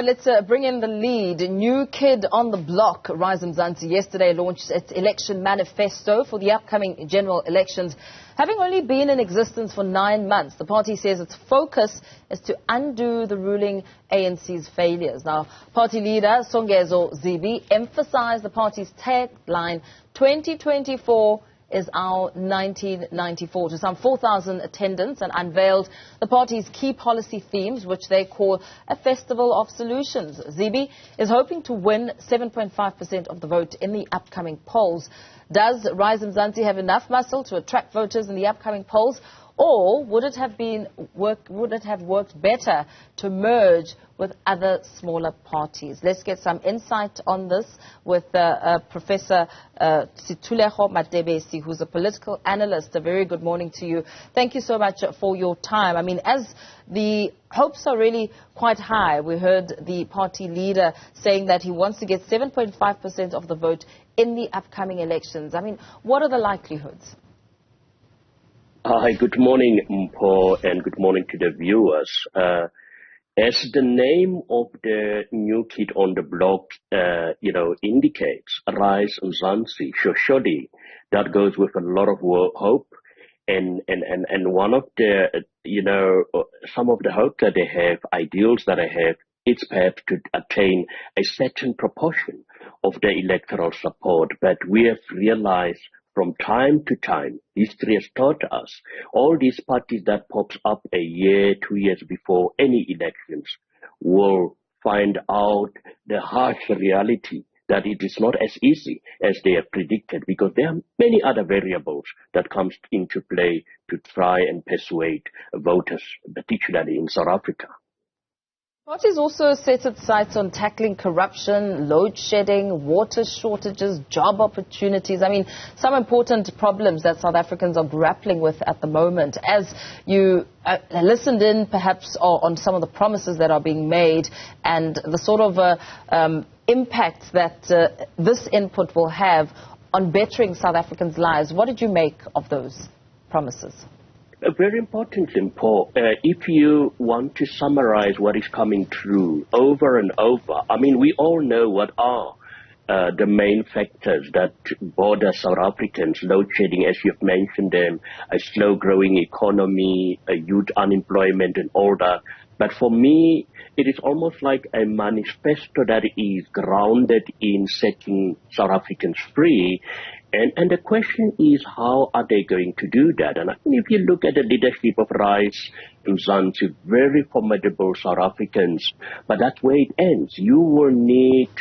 Let's bring in the lead. New kid on the block. Rise Mzansi yesterday launched its election manifesto for the upcoming general elections. Having only been in existence for 9 months, the party says its focus is to undo the ruling ANC's failures. Now, party leader Sethulego Matebesi emphasized the party's tagline, 2024 is our 1994, to some 4,000 attendants, and unveiled the party's key policy themes, which they call a festival of solutions. Matebesi is hoping to win 7.5% of the vote in the upcoming polls. Does Rise Mzansi have enough muscle to attract voters in the upcoming polls, or would it have worked better to merge with other smaller parties? Let's get some insight on this with Professor Sethulego Matebesi, who's a political analyst. A very good morning to you. Thank you so much for your time. I mean, as the hopes are really quite high, we heard the party leader saying that he wants to get 7.5% of the vote in the upcoming elections. I mean, what are the likelihoods? Hi, good morning, Mpho, and good morning to the viewers. As the name of the new kid on the block, indicates, Rise Mzansi, surely that goes with a lot of hope. And one of the, some of the hope that they have, ideals that they have, it's perhaps to attain a certain proportion of the electoral support. But we have realized from time to time, history has taught us, all these parties that pops up a year, 2 years before any elections will find out the harsh reality that it is not as easy as they have predicted, because there are many other variables that comes into play to try and persuade voters, particularly in South Africa. Parties also set its sights on tackling corruption, load shedding, water shortages, job opportunities. I mean, some important problems that South Africans are grappling with at the moment. As you listened in perhaps on some of the promises that are being made and the sort of impact that this input will have on bettering South Africans' lives, what did you make of those promises? Very important, Mpho. If you want to summarize what is coming through over and over, I mean, we all know what are the main factors that bother South Africans: load shedding, as you've mentioned them, a slow-growing economy, a youth unemployment, and all that. But for me, it is almost like a manifesto that is grounded in setting South Africans free. And the question is, how are they going to do that? And I think if you look at the leadership of Rise Mzansi, very formidable South Africans, but that's where it ends. You will need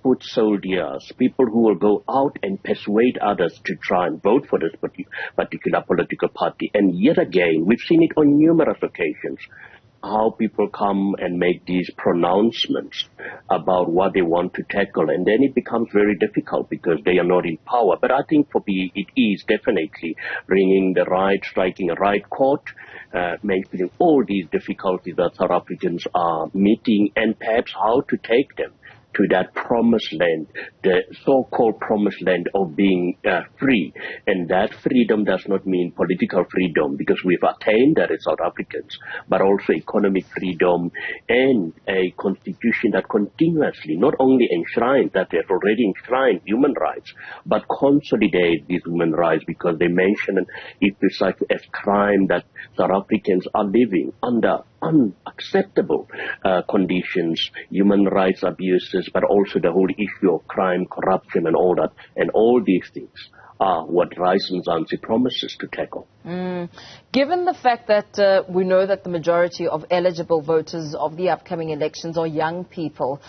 foot soldiers, people who will go out and persuade others to try and vote for this particular political party. And yet again, we've seen it on numerous occasions, how people come and make these pronouncements about what they want to tackle, and then it becomes very difficult because they are not in power. But I think for me, it is definitely striking a right chord, mentioning all these difficulties that South Africans are meeting, and perhaps how to take them to that promised land, the so-called promised land of being free. And that freedom does not mean political freedom, because we've attained that as South Africans, but also economic freedom and a constitution that continuously not only enshrines, that they have already enshrined human rights, but consolidate these human rights, because they mention it precisely as crime that South Africans are living under unacceptable conditions, human rights abuses, but also the whole issue of crime, corruption, and all that. And all these things are what Rise Mzansi promises to tackle. Given the fact that we know that the majority of eligible voters of the upcoming elections are young people,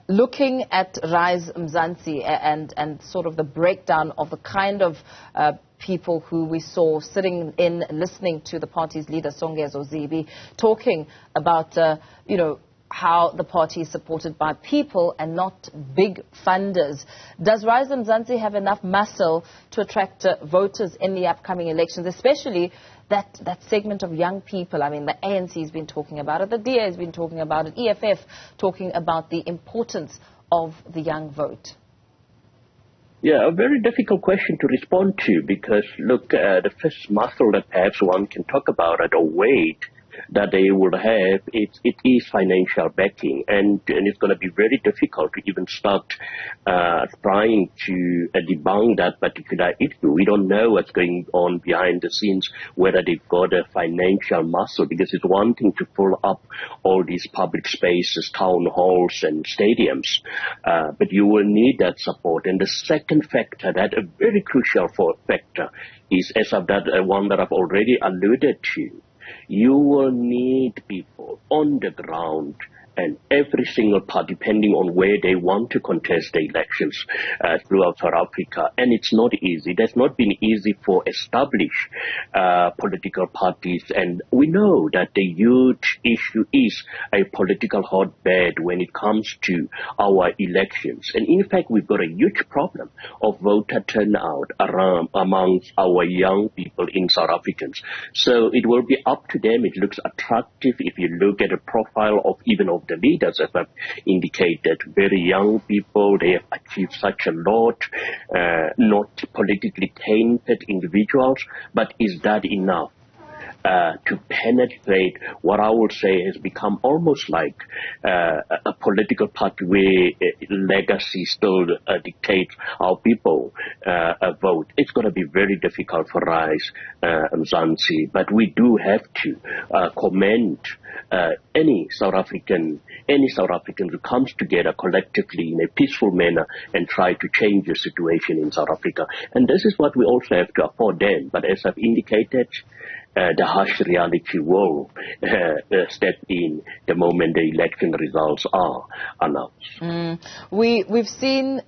looking at Rise Mzansi and sort of the breakdown of the kind of people who we saw sitting in listening to the party's leader, Sethulego Matebesi, talking about, how the party is supported by people and not big funders. Does Rise Mzansi have enough muscle to attract voters in the upcoming elections, especially that segment of young people? I mean, the ANC has been talking about it, the DA has been talking about it, EFF talking about the importance of the young vote. Yeah, a very difficult question to respond to, because, look, the first muscle that perhaps one can talk about or weight that they will have, it is financial backing, and it's going to be very difficult to even start trying to debunk that particular issue. We don't know what's going on behind the scenes, whether they've got a financial muscle, because it's one thing to fill up all these public spaces, town halls and stadiums, but you will need that support. And the second factor, that a very crucial factor, is as of that one that I've already alluded to. You will need people on the ground, and every single party, depending on where they want to contest the elections throughout South Africa. And it's not easy. It has not been easy for established political parties. And we know that the youth issue is a political hotbed when it comes to our elections. And in fact, we've got a huge problem of voter turnout amongst our young people in South Africans. So it will be up to them. It looks attractive if you look at the profile of even of the leaders, as I've indicated, very young people. They have achieved such a lot, not politically tainted individuals, but is that enough to penetrate what I would say has become almost like a political party where legacy still dictates how people vote? It's going to be very difficult for Rise Mzansi, but we do have to commend any South African who comes together collectively in a peaceful manner and try to change the situation in South Africa. And this is what we also have to afford them. But as I've indicated, the harsh reality will step in the moment the election results are announced. We've seen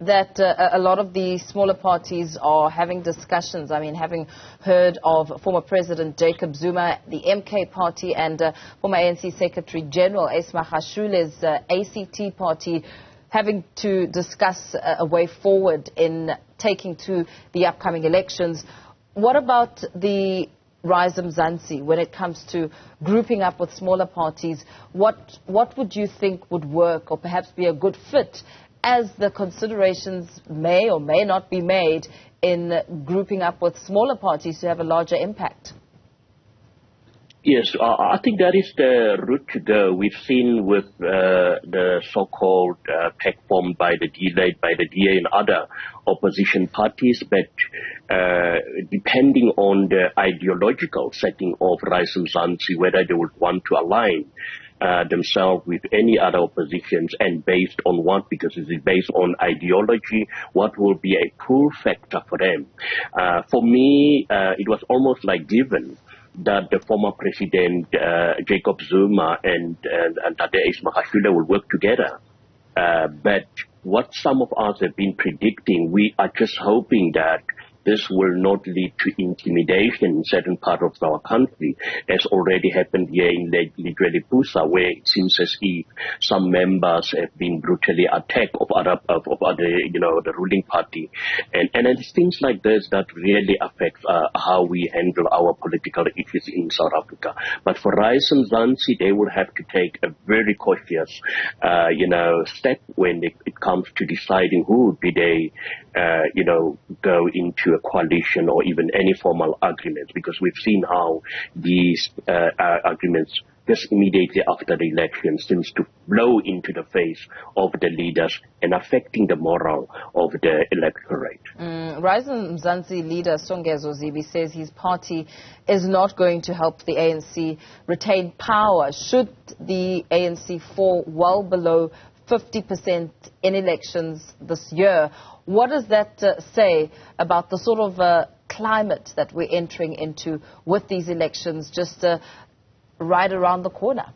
that a lot of the smaller parties are having discussions. I mean, having heard of former President Jacob Zuma, the MK party, and former ANC Secretary General Ace Magashule's ACT party having to discuss a way forward in taking to the upcoming elections. What about the Rise Mzansi when it comes to grouping up with smaller parties? What would you think would work or perhaps be a good fit, as the considerations may or may not be made in grouping up with smaller parties to have a larger impact? Yes, I think that is the route to go. We've seen with the so-called pact formed by the DA and other opposition parties, but depending on the ideological setting of Rise Mzansi, whether they would want to align themselves with any other oppositions, and based on what, because it is based on ideology, what will be a pull factor for them. For me, it was almost like given that the former president, Jacob Zuma, and Ace Magashule will work together. But what some of us have been predicting, we are just hoping that this will not lead to intimidation in certain parts of our country, as already happened here in Lijuelipusa, where it seems as if some members have been brutally attacked of other, the ruling party. And it's things like this that really affect how we handle our political issues in South Africa. But for Rise Mzansi, they will have to take a very cautious, step when it comes to deciding who do they, go into a coalition or even any formal agreements, because we've seen how these agreements just immediately after the election seems to blow into the face of the leaders and affecting the morale of the electorate. Rise Mzansi leader Songezo Zibi says his party is not going to help the ANC retain power should the ANC fall well below 50% in elections this year. What does that say about the sort of climate that we're entering into with these elections just right around the corner?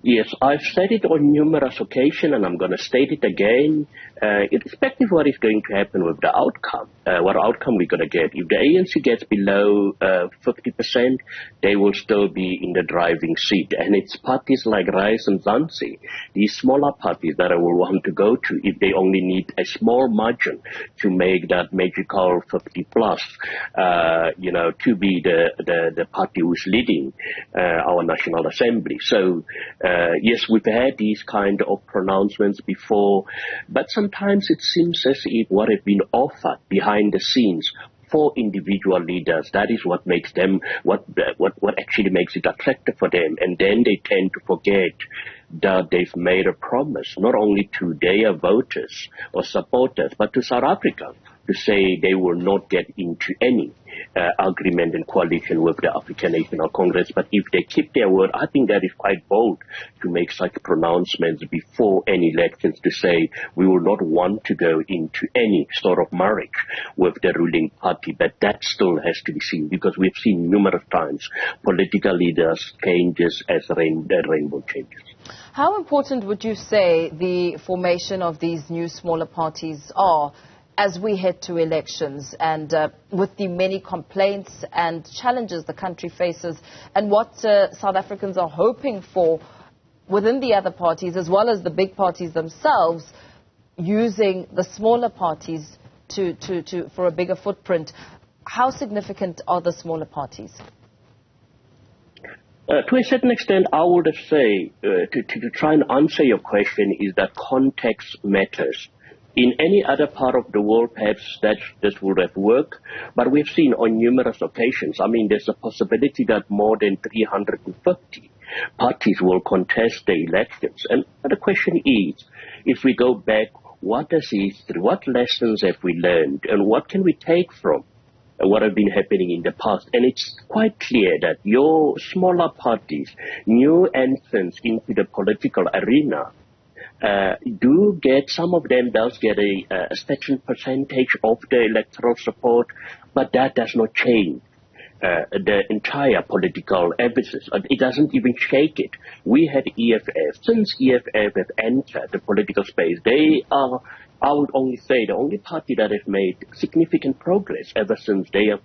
Yes, I've said it on numerous occasions, and I'm going to state it again. Irrespective of what is going to happen with the outcome, what outcome we're going to get. If the ANC gets below 50%, they will still be in the driving seat. And it's parties like Rise Mzansi, these smaller parties that I will want to go to, if they only need a small margin to make that magical 50 plus, to be the party who's leading our National Assembly. So, yes, we've had these kind of pronouncements before, but sometimes it seems as if what has been offered behind the scenes for individual leaders. That is what makes them, what actually makes it attractive for them. And then they tend to forget that they've made a promise, not only to their voters or supporters, but to South Africa, to say they will not get into any agreement and coalition with the African National Congress. But if they keep their word, I think that is quite bold to make such pronouncements before any elections, to say we will not want to go into any sort of marriage with the ruling party. But that still has to be seen, because we've seen numerous times political leaders changes as rainbow changes. How important would you say the formation of these new smaller parties are as we head to elections, and with the many complaints and challenges the country faces, and what South Africans are hoping for within the other parties, as well as the big parties themselves, using the smaller parties for a bigger footprint? How significant are the smaller parties? To a certain extent, I would say, to try and answer your question, is that context matters. In any other part of the world, perhaps this would have worked, but we've seen on numerous occasions, I mean, there's a possibility that more than 350 parties will contest the elections. And the question is, if we go back, what is history? What lessons have we learned? And what can we take from what have been happening in the past? And it's quite clear that your smaller parties, new entrants into the political arena, do get, some of them does get a certain percentage of the electoral support, but that does not change the entire political emphasis. It doesn't even shake it. We had EFF. Since EFF have entered the political space, they are, I would only say, the only party that has made significant progress ever since their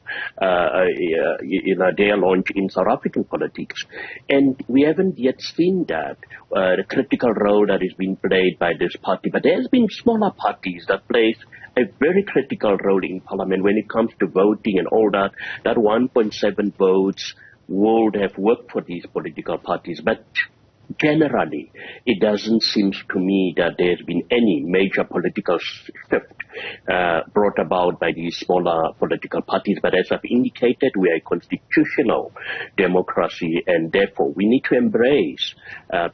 launch in South African politics. And we haven't yet seen that, the critical role that is being played by this party. But there's been smaller parties that play a very critical role in parliament when it comes to voting and all that. That 1.7 votes would have worked for these political parties. But generally, it doesn't seem to me that there's been any major political shift brought about by these smaller political parties. But as I've indicated, we are a constitutional democracy, and therefore we need to embrace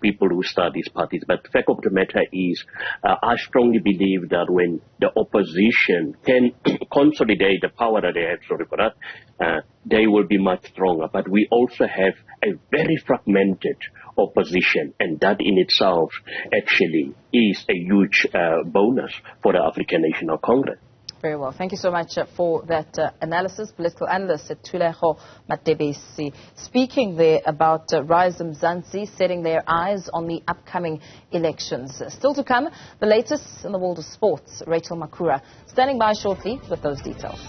people who start these parties. But the fact of the matter is, I strongly believe that when the opposition can consolidate the power that they have, sorry for that, they will be much stronger. But we also have a very fragmented opposition, and that in itself actually is a huge bonus for the African National Congress. Very well. Thank you so much for that analysis. Political analyst Sethulego Matebesi speaking there about Rise Mzansi setting their eyes on the upcoming elections. Still to come, the latest in the world of sports. Rachel Makura standing by shortly with those details.